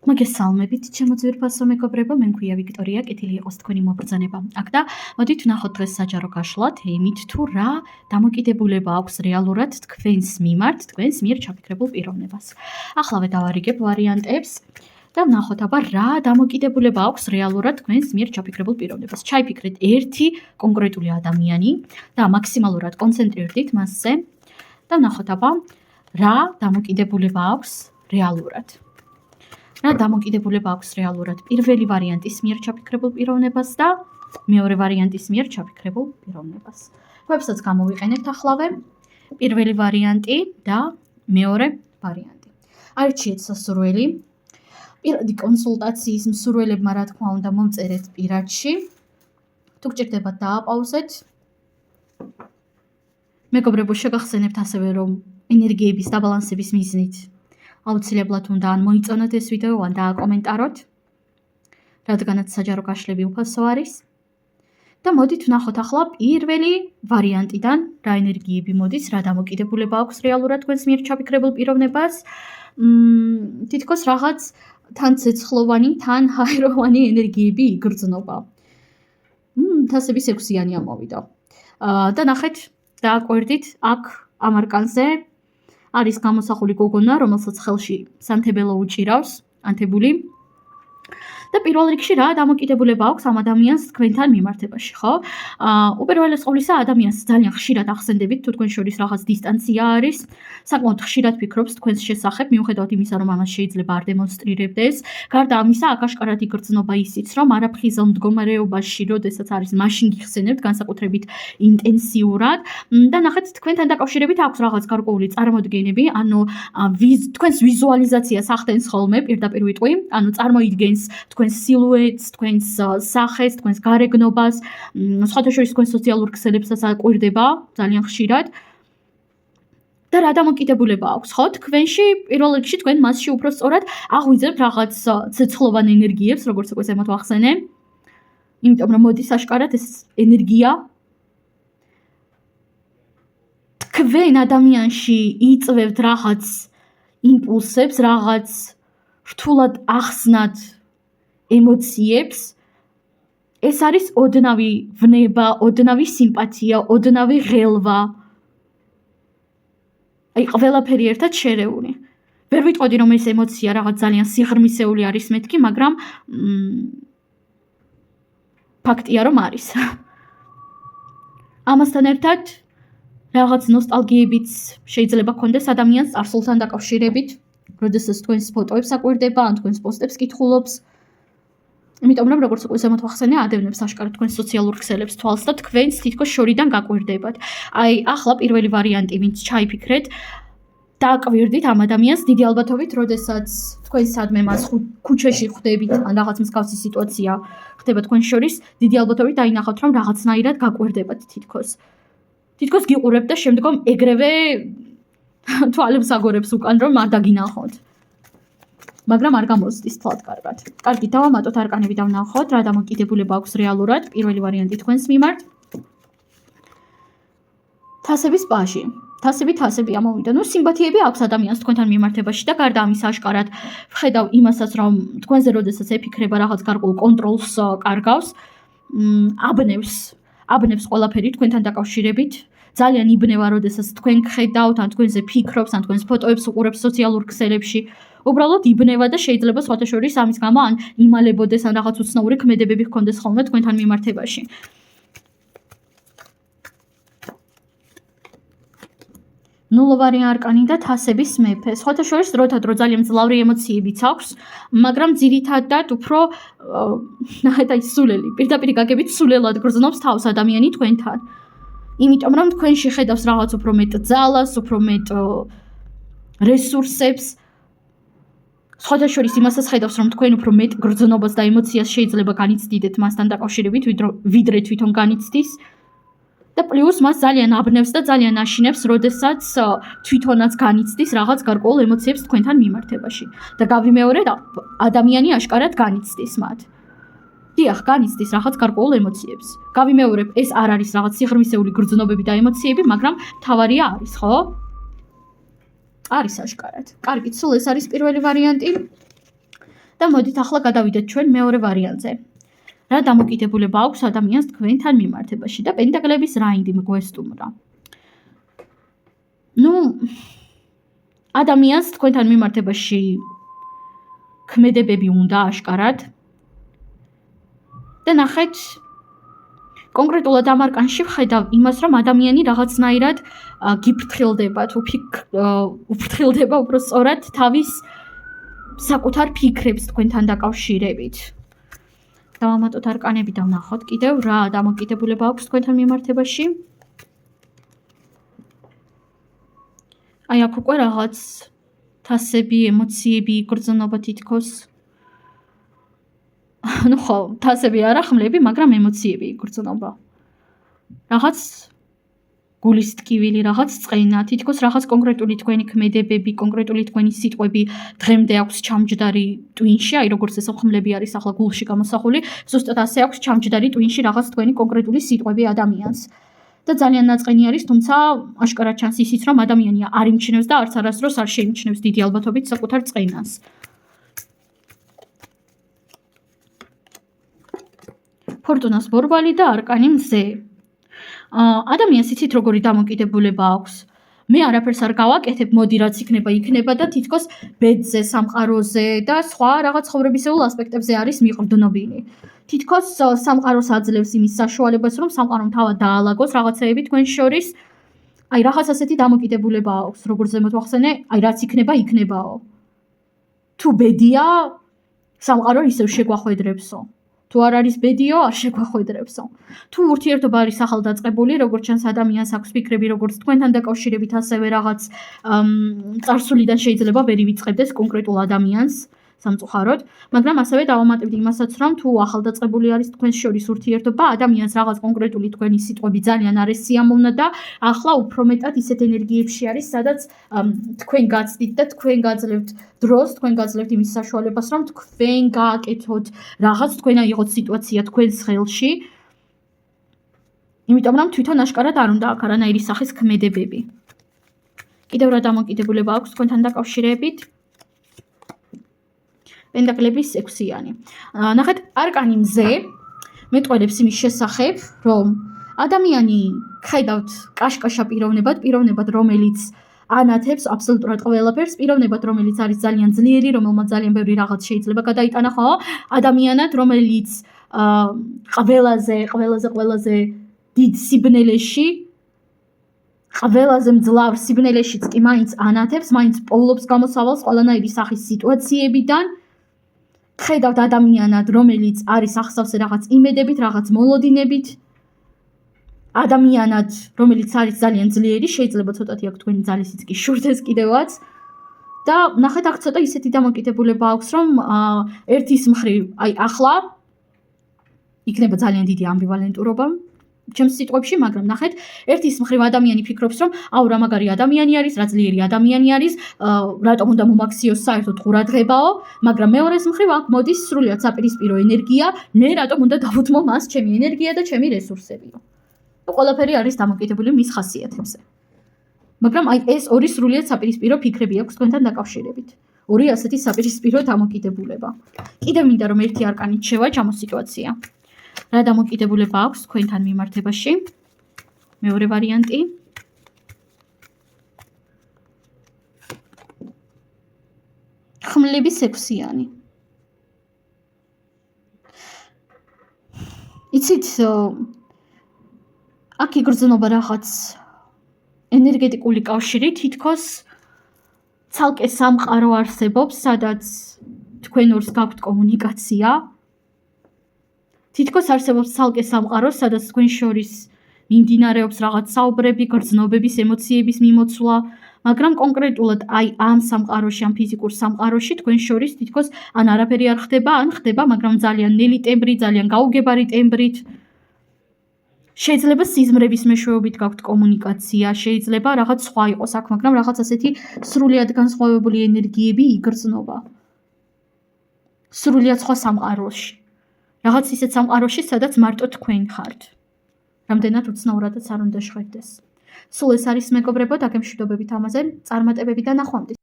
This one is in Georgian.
მოგესალმებით, ჩემო ძვირფასო მეგობრებო, მე მქვია ვიქტორია, კეთილი იყოს თქვენი მობრძანება. აქ და მოდით ვნახოთ დღეს საჯარო გაშლათ, იმით თუ რა დამოკიდებულება აქვს რეალურად თქვენს მიმართ, თქვენს მიერ ჩაფიქრებულ პიროვნებას. Ახლავე დავარიგებ ვარიანტებს და ვნახოთ აბა რა დამოკიდებულება აქვს რეალურად თქვენს მიერ ჩაფიქრებულ პიროვნებას. ჩაიფიქრეთ ერთი კონკრეტული ადამიანი და მაქსიმალურად კონცენტრირდით მასზე და ვნახოთ აბა რა დამოკიდებულება აქვს რეალურად. რა დამოკიდებულება აქვს რეალურად პირველი ვარიანტის მიერ ჩაფიქრებულ პიროვნებას და მეორე ვარიანტის მიერ ჩაფიქრებულ პიროვნებას. ვებსაც გამოვიყენებთ ახლავე პირველი ვარიანტი და მეორე ვარიანტი. არჩიეთ სასურველი. პირადი კონსულტაციის მსურველებმა რა თქმა უნდა მომწერეთ პირადში. თუ გჭირდებათ დააპაუზეთ. მეგობრებო, შეგახსენებთ ასევე რომ ენერგიების დაბალანსების მიზნით აუცილებლად უნდა ან მოიწონოთ ეს ვიდეო, ან დააკომენტაროთ, რადგანაც საჯარო გაშლები უფასო არის. და მოდით ვნახოთ ახლა პირველი ვარიანტიდან რა ენერგიები მოდის, რა დამოკიდებულება აქვს რეალურად თქვენს მიერ ჩაფიქრებულ პიროვნებას. თითქოს რაღაც თან ცეცხლოვანი, თან ჰაეროვანი ენერგიები იგრძნობა. თასების 6-იანი ამოვიდა. და ნახეთ, დააკვირდით, აქ ამ არკანზე არის გამოსახული გოგონა, რომელსაც ხელში სანთებელო უჭირავს, ანთებული. და პირველ რიგში რა დამოკიდებულება აქვს ამ ადამიანს თქვენთან მიმართებაში, ხო? უპირველეს ყოვლისა ადამიანს ძალიან ხშირად ახსენდებით, თუ თქვენ შორის რაღაც დისტანცია არის, საკმაოდ ხშირად ფიქრობს თქვენს შესახებ, მიუხედავად იმისა, რომ ამას შეიძლება არ დემონსტრირებდეს. გარდა ამისა, აქ აშკარად იგრძნობა ისიც, რომ არაფხიზელ მდგომარეობაში, როდესაც არის, მაშინ გიხსენებთ განსაკუთრებით ინტენსიურად და ნახეთ, თქვენთან დაკავშირებით აქვს რაღაც გარკვეული წარმოდგენები, ანუ თქვენს ვიზუალიზაციას ახდენს ხოლმე პირდაპირ ვიტყვი, ანუ წარმოიდგენს თქვენს სილუეტს, თქვენს სახეს, თქვენს გარეგნობას, სხვათა შორის თქვენს სოციალურ ქსელებსაც აკვირდება ძალიან ხშირად. და რა დამოკიდებულება აქვს, ხო? თქვენში პირველ რიგში თქვენ მასში უფრო სწორად აღვიძებთ რაღაც ცეცხლოვან ენერგიებს, როგორც უკვე ზემოთ ვახსენე. იმიტომ რომ მოდის აშკარად ეს ენერგია თქვენ ადამიანში იწვევთ რაღაც იმპულსებს, რაღაც რთულად ახსნათ ემოციებს. ეს არის ოდნავი ვნება, ოდნავი სიმპათია, ოდნავი ღელვა. აი, ყველაფერი ერთად შერეული. ვერ ვიტყოდი რომ ეს ემოცია რაღაც ძალიან სიღრმისეული არის მეთქი, მაგრამ ფაქტია რომ არის. ამასთან ერთად რაღაც ნოსტალგიებიც შეიძლება გქონდეს ადამიანს წარსულთან დაკავშირებით, როდესაც თქვენს ფოტოებს აკვირდება, ან თქვენს პოსტებს კითხულობს. იმიტომ რომ როგორც უკვე ზემოთ ვახსენე, ადევნებს აშკარად თქვენს სოციალურ ქსელებს თვალს და თქვენს თითქოს შორიდან გაკვირდებათ. აი, ახლა პირველი ვარიანტი, ვინც ჩაიფიქრეთ, დააკვირდით ამ ადამიანს დიდი ალბათობით, როდესაც თქვენ სადმე მას ქუჩაში ხვდებით, ან რაღაც მსგავსი სიტუაცია ხდება თქვენს შორის, დიდი ალბათობით დაინახავთ, რომ რაღაცნაირად გაკვირდებათ თითქოს. თითქოს გიყურებთ და შემდგომ ეგრევე თვალებს აგორებს უკან, რომ არ დაგინახოთ. მაგრამ არ გამოსდის თვალთ კარგად. კარგი, დავამატოთ არკანები და ვნახოთ, რა დამოკიდებულება აქვს რეალურად პირველი ვარიანტი თქვენს მიმართ. თასების პაჟი. თასები ამოვიდა. ნუ სიმპათიები აქვს ადამიანს თქვენთან მიმართებაში და გარდა ამისა აშკარად ვხედავ იმასაც, რომ თქვენზე როდესაც ეფიქრება რაღაც გარკვეულ კონტროლს კარგავს, აბნევს ყველაფერი თქვენთან დაკავშირებით. ძალიან იბნევა, როდესაც თქვენ გხედავთ, ან თქვენზე ფიქრობს, ან თქვენს ფოტოებს უყურებს სოციალურ ქსელებში. უბრალოდ იბნევა და შეიძლება სხვათა შორის ამის გამო ან იმალებოდეს, ან რაღაც უცნაური ქმედებები ჰქონდეს ხოლმე თქვენთან მიმართებაში. ნულოვანი არკანი და თასების მეფე. სხვათა შორის დროთა დრო ძალიან მძლავრი ემოციებიც აქვს, მაგრამ ძირითადად უფრო აი სულელი, პირდაპირ გაგებით სულელად გრძნობს თავს ადამიანი თქვენთან. იმიტომ რომ თქვენში ხედავს რაღაც უფრო მეტ ძალას, უფრო მეტ რესურსებს. სხვათა შორის იმასაც ხედავს, რომ თქვენ უფრო მეტ გრძნობას და ემოციას შეიძლება განიცდიდეთ მასთან დაკავშირებით, ვიდრე თვითონ განიცდის. და პლუს მას ძალიან აბნევს და ძალიან აშინებს, როდესაც თვითონაც განიცდის რაღაც გარკვეულ ემოციებს თქვენთან მიმართებაში. და გავიმეორეთ, ადამიანი აშკარად განიცდის მათ. დიახ, განიცდის რაღაც გარკვეულ ემოციებს. გავიმეორებ, ეს არ არის რაღაც სიღრმისეული გრძნობები და ემოციები, მაგრამ თავარია არის, ხო? არის აშკარად. კარგი, სულ ეს არის პირველი ვარიანტი. და მოდით ახლა გადავიდეთ ჩვენ მეორე ვარიანტზე. რა დამოკიდებულება აქვს ადამიანს თქვენთან მიმართებაში და პენტაკლების რაინდი მგვესტუმრა. ადამიანს თქვენთან მიმართებაში ქმედებები უნდა აშკარად და ნახეთ კონკრეტულად ამ არკანში ვხედავ იმას, რომ ადამიანი რაღაცნაირად გიფრთხილდება, უფრთხილდება უბრალოდ თავის საკუთარ ფიქრებს თქვენთან დაკავშირებით. დავამატოთ არკანები და ვნახოთ კიდევ რა დამოკიდებულება აქვს თქვენთან მიმართებაში. აი აქ უკვე რაღაც თასები, ემოციები იგრძნობა თითქოს. ხო, თასები არა ხმლები, მაგრამ ემოციები იგრძნობა. რაღაც გულის ტკივილი, რაღაც წყენა, თითქოს რაღაც კონკრეტული თქვენი ქმედებები, კონკრეტული თქვენი სიტყვები დღემდე აქვს ჩამჯდარი ტვინში, აი როგორც ეს ხმლები არის ახლა გულში გამოსახული, ზუსტად ასე აქვს ჩამჯდარი ტვინში რაღაც თქვენი კონკრეტული სიტყვები ადამიანს. და ძალიან ნაწყენი არის, თუმცა აშკარად ჩანს ისიც, რომ ადამიანი არ იმჩნევს და არც არასდროს არ შეიმჩნევს დიდი ალბათობით საკუთარ წყენას. ფორტუნას ბორბალი და არკანი მზე. ადამიანს იცით როგორი დამოკიდებულება აქვს. მე არაფერს არ გავაკეთებ, მოდი რაც იქნება და თითქოს ბედზე, სამყაროზე და სხვა რაღაც ცხოვრებისეულ ასპექტებზე არის მიყრდნობილი. თითქოს სამყაროს აძლევს იმის საშუალებას, რომ სამყარომ თავად დაალაგოს რაღაცეები თქვენ შორის. აი რაღაც ასეთი დამოკიდებულება აქვს, როგორც ზემოთ ვახსენე, აი რაც იქნებაო. თუ ბედია, სამყარო ისევ შეგვახვედრებსო. თუ არ არის ბედიო, არ შეგვახვედრებსო. თუ ურთიერთობა არის ახალდაწყებული, როგორც ჩანს ადამიანს აქვს ფიქრები, როგორც თქვენთან დაკავშირებით, ასევე რაღაც წარსულიდან შეიძლება ვერ ივიწყებდეს კონკრეტულ ადამიანს სამწუხაროდ, მაგრამ ასევე დავამატებდი იმასაც, რომ თუ ახალდაწყებული არის თქვენს შორის ურთიერთობა, ადამიანს რაღაც კონკრეტული თქვენი სიტყვები ძალიან არ ესიამოვნა და ახლა უფრო მეტად ისეთ ენერგიებში არის, სადაც თქვენ გაცდით და თქვენ გაძლევთ დროს, თქვენ გაძლევთ იმის საშუალებას, რომ თქვენ გააკეთოთ რაღაც თქვენ აიღოთ სიტუაცია თქვენს ხელში. იმიტომ რომ თვითონ აშკარად არ უნდა აქ არანაირი სახის ქმედებები. კიდევ რა დამოკიდებულება აქვს თქვენთან დაკავშირებით? პენტაკლების 6-იანი. ნახეთ, არკანი მზე მეტყველებს იმის შესახებ, რომ ადამიანი ხედავთ კაშკაშა პიროვნებად, რომელიც ანათებს აბსოლუტურად ყველაფერს, პიროვნებად, რომელიც არის ძალიან ძლიერი, რომელმაც ძალიან ბევრი რაღაც შეიძლება გადაიტანა, ხო? ადამიანად, რომელიც ყველაზე დიდ სიბნელეში, ყველაზე მძლავრ სიბნელეშიც კი მაინც ანათებს, მაინც პოულობს გამოსავალს ყველანაირი სახის სიტუაციებიდან. ხედავთ ადამიანად, რომელიც არის ახსავსე რაღაც იმედებით, რაღაც მოლოდინებით. ადამიანად, რომელიც არის ძალიან ძლიერი, შეიძლება ცოტათი აქ თქვენი ძალისიც კი შურდეს კიდევაც. და ნახეთ, აქ ცოტა ისეთი დამოკიდებულება აქვს, რომ ერთის მხრივ, აი ახლა იქნება ძალიან დიდი ამბივალენტურობა ჩემს სიტყვებში, მაგრამ ნახეთ, ერთის მხრივ ადამიანი ფიქრობს, რომ აუ რა მაგარი ადამიანი არის, რა ძლიერი ადამიანი არის, რატომ უნდა მომაქციოს საერთოდ ყურადღებაო, მაგრამ მეორეს მხრივ აქ მოდის სრულიად საპირისპირო ენერგია, მე რატომ უნდა დავუთმო მას ჩემი ენერგია და ჩემი რესურსებიო. ყველაფერი არის დამოკიდებული მის ხასიათებზე. მაგრამ აი ეს ორი სრულიად საპირისპირო ფიქრები აქვს თქვენთან დაკავშირებით. ორი ასეთი საპირისპირო დამოკიდებულება. კიდევ მინდა რომ ერთი არკანით შევაჯ ამ სიტუაცია. რა დამოკიდებულება აქვს თქვენთან მიმართებაში? მეორე ვარიანტი. ხმლების 6-იანი. იცით, აქ იგრძნობა რაღაც ენერგეტიკული კავშირი, თითქოს ცალკე სამყარო არსებობს, სადაც თქვენ ორს გაქვთ კომუნიკაცია. თითქოს არსებობს ცალკე სამყარო, სადაც თქვენ შორის მიმდინარეობს რაღაც საუბრები, გრძნობების, ემოციების მიმოცვლა, მაგრამ კონკრეტულად აი ამ სამყაროში, ამ ფიზიკურ სამყაროში თქვენ შორის თითქოს ან არაფერი არ ხდება, ან ხდება, მაგრამ ძალიან ნელი ტემბრით, ძალიან გაუგებარი ტემბრით. შეიძლება სიზმრების მეშვეობით გაქვთ კომუნიკაცია, შეიძლება რაღაც სხვა იყოს აქ, მაგრამ რაღაც ასეთი სრულიად განსხვავებული ენერგიები იგრძნობა. სრულიად სხვა სამყაროში. რაღაც ისეთ სამყაროში, სადაც მარტო თქვენ ხართ. რამდენად უცნაურადაც არ უნდა შევხვდეს. სულ ეს არის მეგობრებო, დაგემშვიდობებით ამაზე, წარმატებები და ნახვამდის.